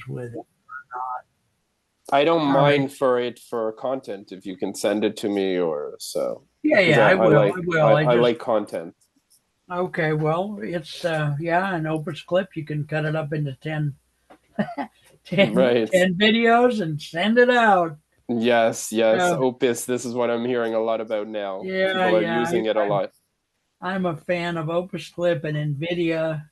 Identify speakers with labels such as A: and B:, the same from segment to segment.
A: with it or not.
B: I don't
A: All right.
B: mind for content if you can send it to me or so
A: Yeah,
B: because
A: yeah, I
B: I
A: will.
B: like
A: I will. I
B: I
A: just
B: like content.
A: okay. Well, it's yeah, an Opus clip. You can cut it up into 10,
B: Right.
A: 10 videos and send it out.
B: Yes, yes.
A: So
B: Opus, this is what I'm hearing a lot about now.
A: yeah,
B: People are
A: yeah.
B: using it a lot.
A: I'm a fan of Opus clip and NVIDIA.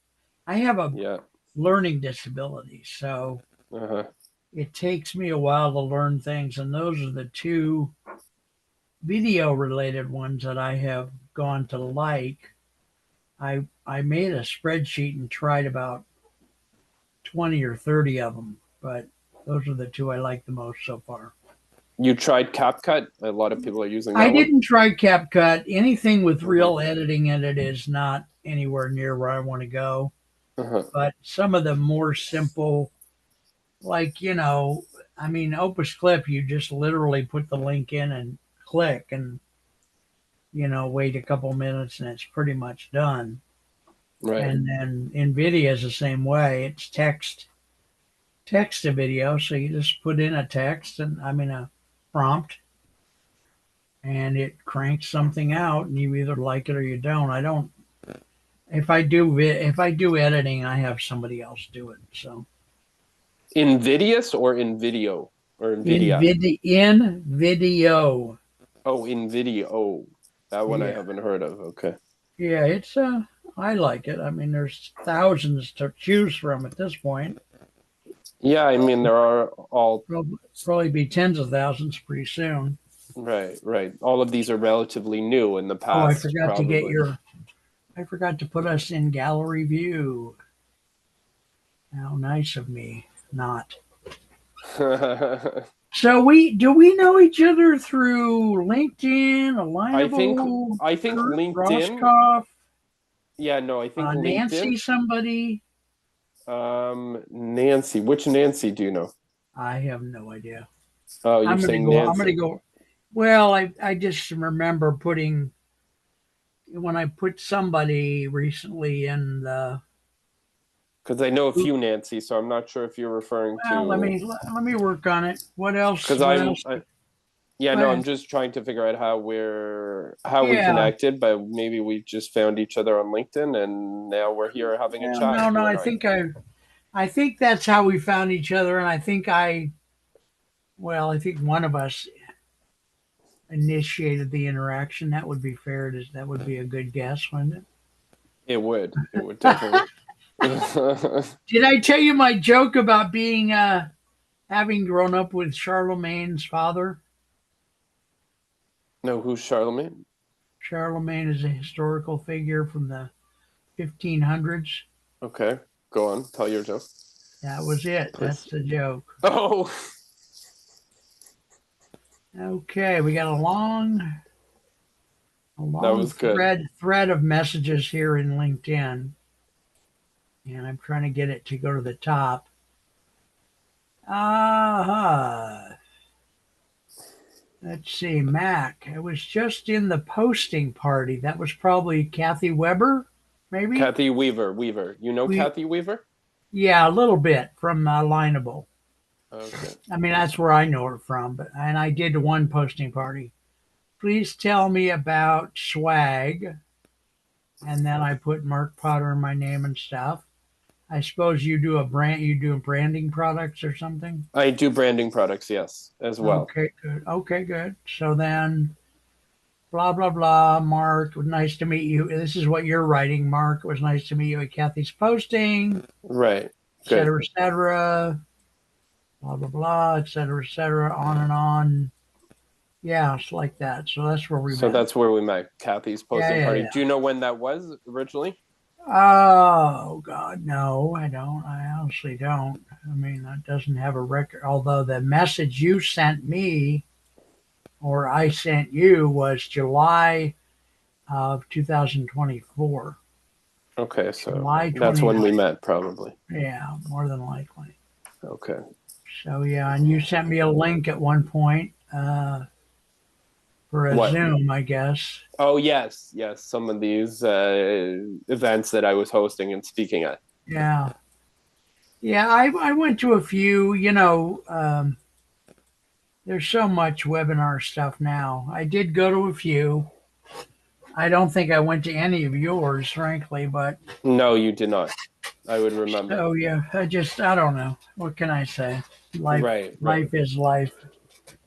A: I have a
B: Yeah.
A: learning disability, so
B: Uh-huh.
A: it takes me a while to learn things, and those are the two video related ones that I have gone to like. I made a spreadsheet and tried about 20 or 30 of them, but those are the two I like the most so far.
B: You tried CapCut? A lot of people are using
A: I
B: that one.
A: didn't try CapCut. Anything with
B: Uh-huh.
A: real editing in it is not anywhere near where I want to go.
B: Uh-huh.
A: But some of the more simple, like, I mean, Opus Clip, you just literally put the link in and click and, wait a couple minutes and it's pretty much done.
B: Right.
A: And then NVIDIA is the same way. It's text to video. So you just put in a text and I mean a prompt and it cranks something out and you either like it or you don't. I don't if I do editing, I have somebody else do it. So
B: Invidious or in video or Nvidia?
A: in video.
B: Oh, in video. Oh, that one I
A: Yeah.
B: haven't heard of. Okay.
A: Yeah, it's I like it. I mean there's thousands to choose from at this point.
B: Yeah, I mean there are all
A: Probably be tens of thousands pretty soon.
B: right, right. All of these are relatively new in the
A: Oh,
B: past, probably.
A: I forgot to put us in gallery view. How nice of me not. So we know each other through LinkedIn,
B: I think
A: Alignable,
B: I think
A: Kurt
B: LinkedIn.
A: Roscoff,
B: Yeah, no, I think LinkedIn.
A: Nancy somebody.
B: Nancy. Which Nancy do you know?
A: I have no idea.
B: Oh, you're saying
A: I'm gonna
B: Nancy.
A: go. Well, I just remember putting when I put somebody recently in the.
B: Because I know a few Nancy, so I'm not sure if you're referring
A: Well,
B: to.
A: let me work on it. What else?
B: Because
A: What else?
B: yeah, no,
A: Well,
B: I'm just trying to figure out how we
A: yeah.
B: connected, but maybe we just found each other on LinkedIn, and now we're here having a
A: Well,
B: chat,
A: no, no.
B: you and I.
A: I think that's how we found each other, and I think one of us initiated the interaction. That would be fair. That would be a good guess, wouldn't
B: It would definitely.
A: it? Did I tell you my joke about being having grown up with Charlemagne's father?
B: No, who's Charlemagne?
A: Charlemagne is a historical figure from the 1500s.
B: Okay, go on, tell your joke,
A: That was it. That's
B: please.
A: the joke.
B: Oh,
A: Okay, we got a
B: that
A: long
B: was good.
A: thread of messages here in LinkedIn, and I'm trying to get it to go to the top. Uh, let's see, Mac. I was just in the posting party. That was probably Kathy Weber, maybe.
B: Kathy Weaver, Weaver. You know
A: We
B: Kathy Weaver?
A: Yeah, a little bit from Lineable.
B: Okay.
A: I mean, that's where I know her from. But and I did one posting party. Please tell me about swag, and then I put Mark Potter in my name and stuff. I suppose you do branding products or something.
B: I do branding products, yes, as well.
A: Okay, good. Okay, good. So then, blah blah blah. Mark, it was nice to meet you. This is what you're writing, Mark. It was nice to meet you at Kathy's posting,
B: Right. Good.
A: et cetera, blah blah blah, et cetera, on and on. Yeah, it's like that. So that's where we
B: So
A: met.
B: that's where we met, Kathy's
A: Yeah,
B: posting
A: yeah,
B: party.
A: yeah.
B: Do you know when that was originally?
A: Oh God, no, I don't. I honestly don't. I mean, that doesn't have a record. Although the message you sent me or I sent you was July of 2024.
B: Okay, so
A: July
B: that's when
A: 29th.
B: we met, probably.
A: Yeah, more than likely.
B: Okay.
A: So yeah, and you sent me a link at one point for a
B: What?
A: Zoom, I guess.
B: Oh, yes, yes. Some of these events that I was hosting and speaking at.
A: Yeah. Yeah, I went to a few. There's so much webinar stuff now. I did go to a few. I don't think I went to any of yours, frankly, but
B: No, you did not. I would remember.
A: oh yeah, I don't know. What can I say? Life
B: Right, right.
A: life is life.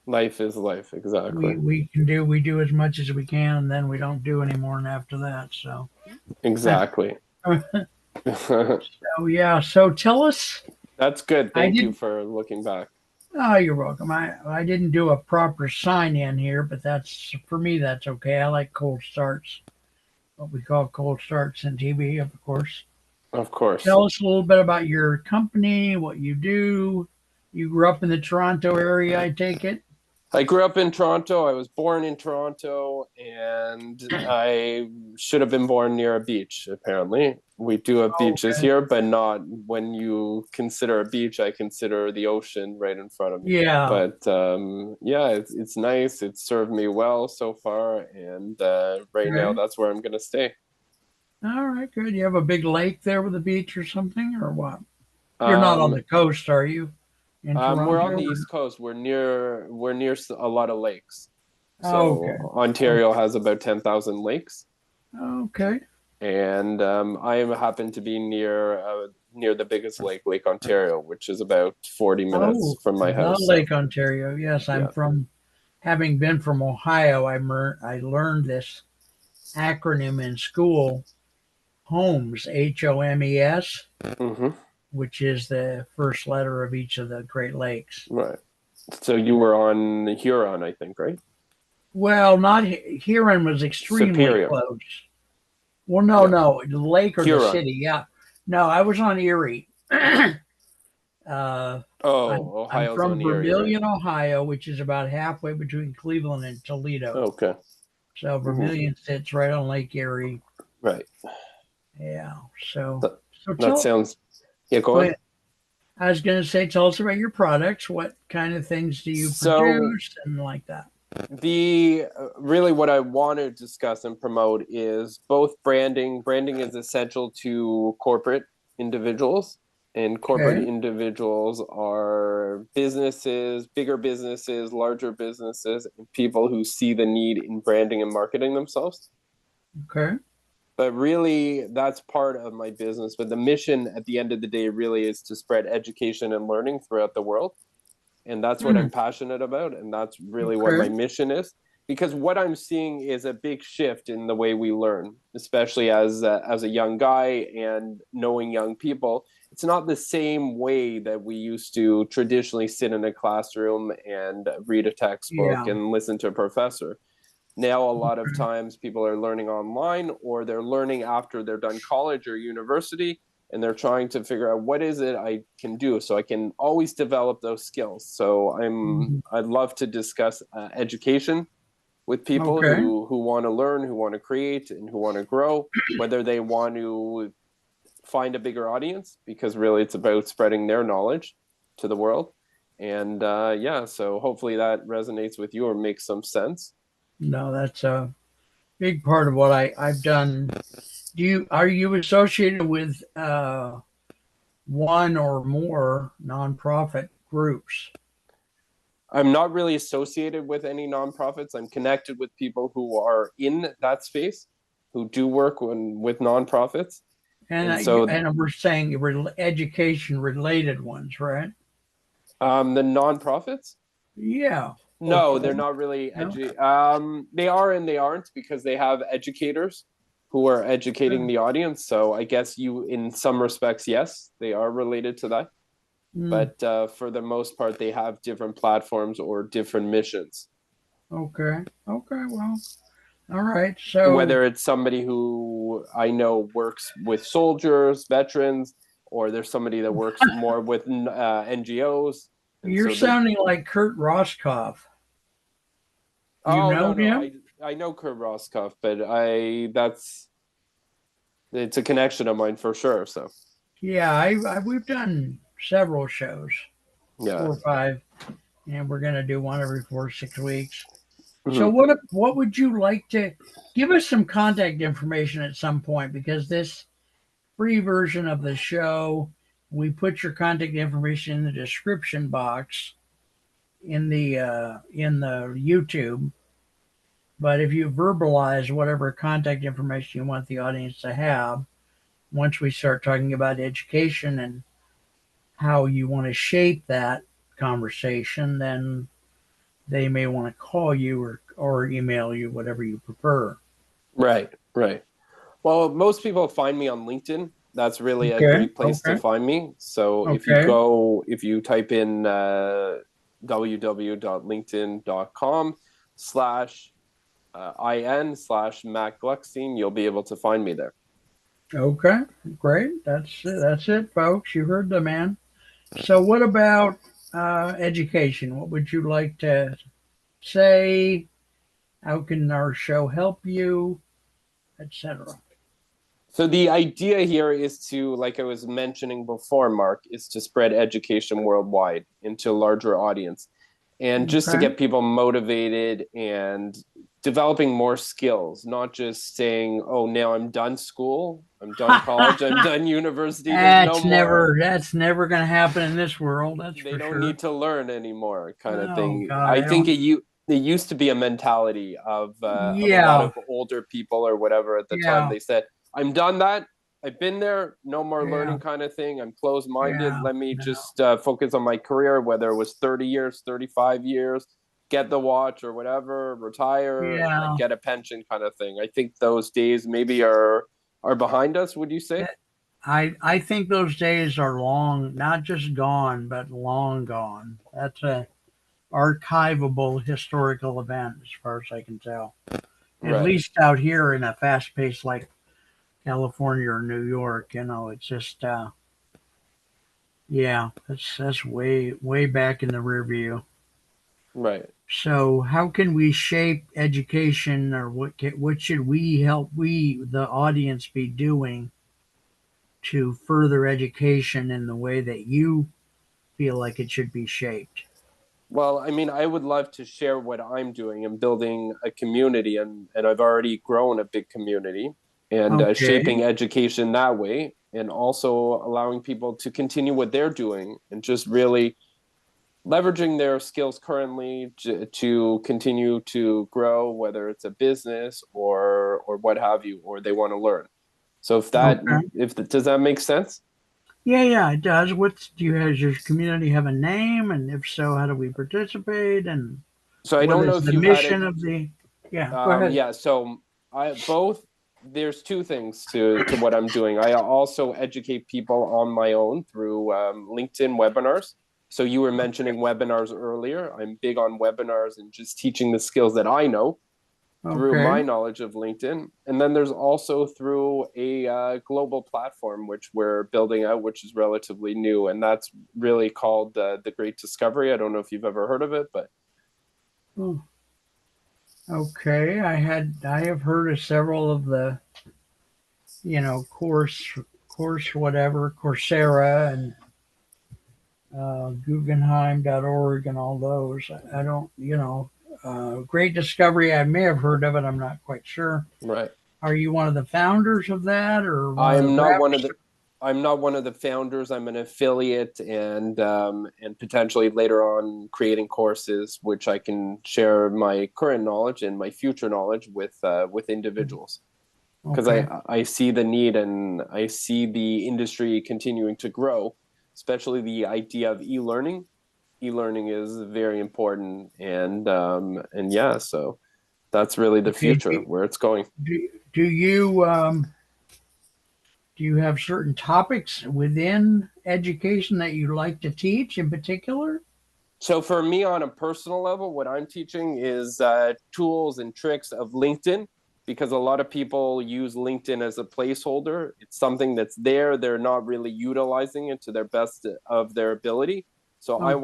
B: Life is life, exactly.
A: We do as much as we can, and then we don't do any more after that. So
B: Exactly.
A: oh yeah. So tell us.
B: That's good.
A: I
B: Thank you
A: did.
B: for looking back.
A: Oh, you're welcome. I didn't do a proper sign in here, but that's for me. That's okay. I like cold starts. What we call cold starts in TV, of course.
B: Of course.
A: Tell us a little bit about your company, what you do. You grew up in the Toronto area, I take it.
B: I grew up in Toronto. I was born in Toronto, and I should have been born near a beach, apparently. We do have beaches
A: Okay.
B: here, but not when you consider a beach, I consider the ocean right in front of me.
A: Yeah.
B: But yeah, it's nice. It's served me well so far, and right now
A: Okay.
B: that's where I'm going to stay.
A: All right. Good. You have a big lake there with a beach or something, or what? You're not on
B: Um,
A: the coast, are you? In
B: we're on
A: Toronto?
B: the East Coast. We're near a lot of lakes.
A: Oh, okay.
B: So
A: Okay.
B: Ontario has about 10,000 lakes.
A: Okay.
B: And I happen to be near the biggest lake, Lake Ontario, which is about 40
A: Oh,
B: minutes from my
A: the
B: house. So
A: Lake Ontario. Yes, I'm
B: yeah.
A: from. Having been from Ohio, I learned this acronym in school, HOMES, HOMES,
B: Hmm.
A: which is the first letter of each of the Great Lakes.
B: Right. So you were on Huron, I think, right?
A: Well, not Huron was extremely
B: Superior.
A: close. Well, no,
B: Yeah.
A: no, the lake or the
B: Huron.
A: city. Yeah, no, I was on Erie. uh, I'm
B: Oh,
A: I'm
B: Ohio's
A: from
B: on Erie, right?
A: Vermilion, Ohio, which is about halfway between Cleveland and Toledo.
B: Okay.
A: So
B: Hmm.
A: Vermilion sits right on Lake Erie.
B: Right.
A: Yeah. So
B: That,
A: so
B: that
A: tell.
B: sounds, yeah, go
A: Go
B: on.
A: ahead. I was going to say, tell us about your products. What kind of things do you
B: So
A: produce and like that?
B: the really what I want to discuss and promote is both branding. Branding is essential to corporate individuals, and corporate
A: Okay.
B: individuals are businesses, bigger businesses, larger businesses, and people who see the need in branding and marketing themselves.
A: Okay.
B: But really, that's part of my business. But the mission at the end of the day really is to spread education and learning throughout the world, and that's what
A: Hmm.
B: I'm passionate about, and that's really what my
A: Okay.
B: mission is. Because what I'm seeing is a big shift in the way we learn, especially as a young guy and knowing young people. It's not the same way that we used to traditionally sit in a classroom and read a textbook
A: Yeah.
B: and listen to a professor. Now, a lot of
A: Okay.
B: times, people are learning online, or they're learning after they're done college or university, and they're trying to figure out what is it I can do so I can always develop those skills. So
A: Mhm.
B: I'd love to discuss education with people
A: Okay.
B: who want to learn, who want to create, and who want to grow, whether they want to find a bigger audience, because really it's about spreading their knowledge to the world. And yeah, so hopefully that resonates with you or makes some sense.
A: No, that's a big part of what I've done. Are you associated with one or more nonprofit groups?
B: I'm not really associated with any nonprofits. I'm connected with people who are in that space, who do work with nonprofits. And so
A: And we're saying education related ones, right?
B: the nonprofits,
A: Yeah.
B: no, they're
A: Hopefully.
B: not really
A: No.
B: they are and they aren't, because they have educators who are educating the audience. So I guess you, in some respects, yes, they are related to that.
A: Mm,
B: But for the most part, they have different platforms or different missions.
A: okay. Okay. Well. All right. So
B: Whether it's somebody who I know works with soldiers, veterans, or there's somebody that works more with NGOs. And
A: you're
B: so there's,
A: sounding like Kurt Roscoff. Do you
B: oh, no,
A: know
B: no,
A: him?
B: I know Kurt Roscoff, but it's a connection of mine for sure. So
A: Yeah, we've done several shows,
B: yeah.
A: 4 or 5, and we're going to do one every 4 or 6 weeks. So
B: Mhm.
A: what would you like to give us some contact information at some point, because this free version of the show we put your contact information in the description box in the YouTube. But if you verbalize whatever contact information you want the audience to have, once we start talking about education and how you want to shape that conversation, then they may want to call you or email you, whatever you prefer.
B: Right, right. Well, most people find me on LinkedIn. That's really a
A: Okay,
B: great place to
A: okay,
B: find me. So
A: okay,
B: if you type in www.linkedin.com/in/Matt Gluckstein, you'll be able to find me there.
A: okay. Great. That's it, folks. You heard the man. So, what about education? What would you like to say? How can our show help you, etc.?
B: So the idea here is to, like I was mentioning before, Mark, is to spread education worldwide into a larger audience and just to
A: Okay.
B: get people motivated and developing more skills, not just saying, oh, now I'm done school, I'm done college, I'm done university. There's no more,
A: That's never going to happen in this world. That's
B: they
A: for
B: don't
A: sure.
B: need to learn anymore kind of
A: Oh
B: thing.
A: God,
B: I
A: I
B: think
A: don't.
B: it used to be a mentality of a lot
A: Yeah,
B: of older people or whatever at the time.
A: yeah,
B: They said, I'm done that. I've been there, no more
A: yeah,
B: learning kind of thing. I'm closed minded.
A: yeah,
B: Let me
A: no,
B: just focus on my career, whether it was 30 years, 35 years, get the watch or whatever, retire and then
A: yeah.
B: get a pension kind of thing. I think those days maybe are behind us, would you say?
A: I think those days are long, not just gone, but long gone. That's a archivable historical event, as far as I can tell. At
B: Right.
A: least out here in a fast pace like California or New York, it's just yeah, that's way back in the rear view.
B: Right.
A: So how can we shape education, or what should we help the audience be doing to further education in the way that you feel like it should be shaped?
B: Well, I mean, I would love to share what I'm doing and building a community, and I've already grown a big community and
A: Okay.
B: shaping education that way, and also allowing people to continue what they're doing and just really leveraging their skills currently to continue to grow, whether it's a business or what have you, or they want to learn. So
A: Okay.
B: does that make sense?
A: Yeah, yeah, it does. Does your community have a name? And if so, how do we participate? And
B: So I
A: what
B: don't know
A: is
B: if
A: the
B: you've had it.
A: mission of the, yeah, go ahead.
B: Yeah, so I both there's two things to what I'm doing. I also educate people on my own through LinkedIn webinars. So you were mentioning webinars earlier. I'm big on webinars and just teaching the skills that I know through
A: Okay.
B: my knowledge of LinkedIn. And then there's also through a global platform which we're building out, which is relatively new, and that's really called the Great Discovery. I don't know if you've ever heard of it, but
A: Oh, okay. I have heard of several of the, course whatever, Coursera and Guggenheim.org and all those. I don't, Great Discovery, I may have heard of it. I'm not quite sure.
B: right.
A: Are you one of the founders of that or one of the
B: I'm not one of
A: reps?
B: the I'm not one of the founders. I'm an affiliate and potentially later on creating courses which I can share my current knowledge and my future knowledge with individuals because
A: Okay.
B: I see the need and I see the industry continuing to grow, especially the idea of e-learning. E-learning is very important and yeah, so that's really the
A: Okay.
B: future where it's going.
A: Do you do you have certain topics within education that you like to teach in particular?
B: So for me, on a personal level, what I'm teaching is tools and tricks of LinkedIn because a lot of people use LinkedIn as a placeholder. It's something that's there; they're not really utilizing it to their best of their ability. So
A: Okay.
B: I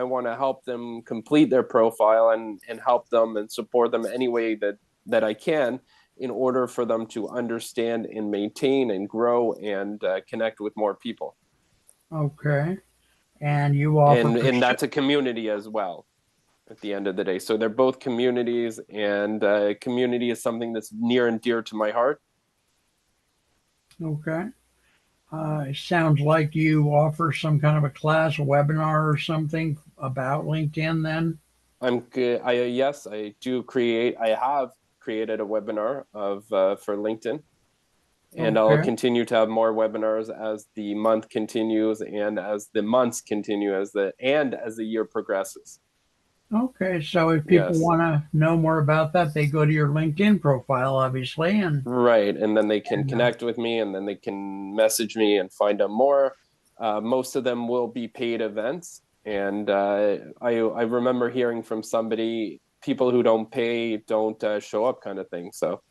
B: want to help them complete their profile and help them and support them any way that I can in order for them to understand and maintain and grow and connect with more people.
A: Okay. And you offer
B: And
A: pursuit.
B: that's a community as well at the end of the day. So they're both communities, and community is something that's near and dear to my heart.
A: Okay. It sounds like you offer some kind of a class, a webinar or something about LinkedIn then.
B: I'm good. Yes, I do create. I have created a webinar of for LinkedIn, and I'll
A: Okay.
B: continue to have more webinars as the month continues and as the months continue as the year progresses.
A: Okay. So if people
B: Yes.
A: want to know more about that, they go to your LinkedIn profile, obviously,
B: Right. And then they can
A: and
B: connect with me and then they can message me and find out more. Most of them will be paid events. And I remember hearing from somebody, people who don't pay don't show up kind of thing. So,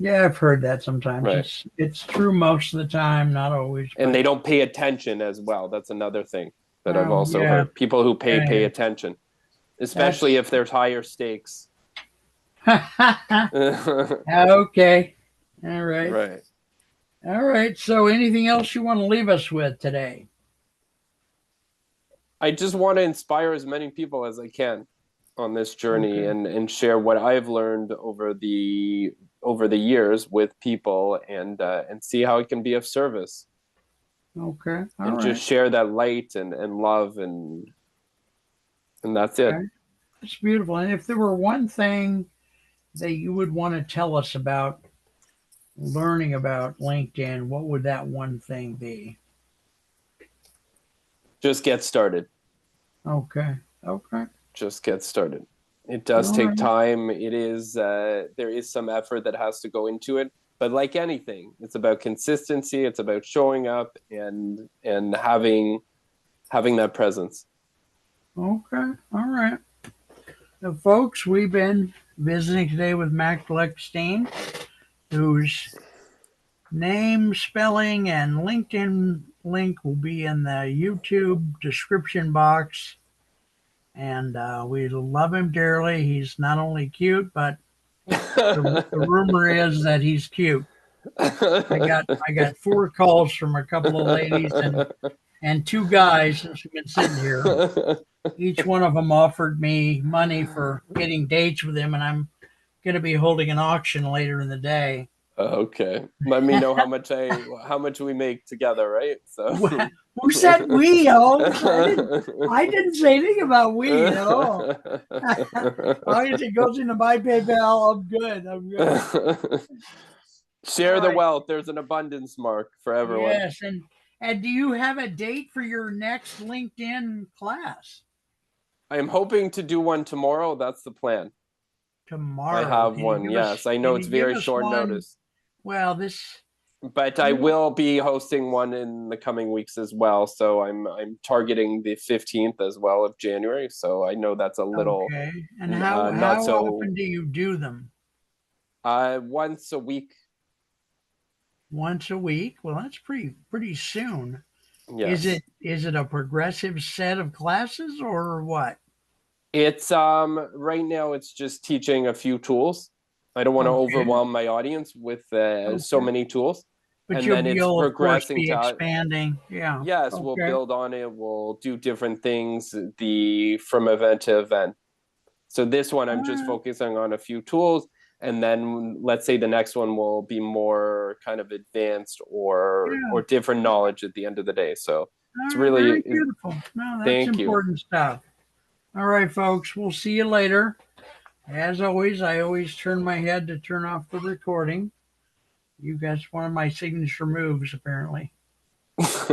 A: yeah, I've heard that sometimes.
B: right.
A: It's true most of the time, not always,
B: And
A: but
B: they don't pay attention as well. That's another thing that I've also
A: yeah,
B: heard. People who pay
A: yeah,
B: attention, especially
A: that's
B: if there's higher stakes.
A: okay. All right.
B: Right.
A: All right. So anything else you want to leave us with today?
B: I just want to inspire as many people as I can on this journey
A: Okay.
B: and share what I've learned over the years with people and see how it can be of service
A: Okay. All
B: and just
A: right.
B: share that light and love and that's it.
A: Okay. It's beautiful. And if there were one thing that you would want to tell us about learning about LinkedIn, what would that one thing be?
B: Just get started.
A: Okay. Okay.
B: Just get started. It
A: All
B: does take
A: right.
B: time. It is there is some effort that has to go into it, but like anything, it's about consistency. It's about showing up and having that presence.
A: Okay. All right. Now, folks, we've been visiting today with Mac Gluckstein, whose name, spelling, and LinkedIn link will be in the YouTube description box. And we love him dearly. He's not only cute, but the rumor is that he's cute. I got four calls from a couple of ladies and two guys since we've been sitting here. Each one of them offered me money for getting dates with him, and I'm going to be holding an auction later in the day.
B: Okay. Let me know how much we make together, right? So
A: Who said we, Holmes? I didn't say anything about we at all. As long as it goes into my PayPal, I'm good. I'm good. All
B: Share the
A: right.
B: wealth. There's an abundance mark for everyone.
A: Yes, and do you have a date for your next LinkedIn class?
B: I am hoping to do one tomorrow. That's the plan. I
A: Tomorrow.
B: have
A: Can you
B: one.
A: give us
B: Yes, I know
A: can
B: it's
A: you give
B: very
A: us
B: short
A: one?
B: notice,
A: Well, this
B: but I
A: you
B: will be hosting one in the coming weeks as well. So I'm targeting the 15th as well of January. So I know that's a little
A: okay. And how
B: not
A: how
B: so
A: often do you do them?
B: once a week.
A: Once a week? Well, that's pretty soon. Is
B: Yes.
A: it a progressive set of classes or what?
B: It's right now it's just teaching a few tools. I don't want to
A: Okay.
B: overwhelm my audience with so
A: Okay.
B: many tools.
A: But
B: And then it's
A: you'll of course
B: progressing
A: be
B: to
A: expanding. Yeah.
B: yes, we'll
A: Okay.
B: build on it, we'll do different things the from event to event. So this one
A: All
B: I'm just
A: right.
B: focusing on a few tools and then let's say the next one will be more kind of advanced
A: Yeah.
B: or different knowledge at the end of the day. So it's
A: All right.
B: really
A: Very beautiful. No, that's
B: thank you.
A: important stuff. All right, folks. We'll see you later. As always, I always turn my head to turn off the recording. You guys, one of my signature moves, apparently.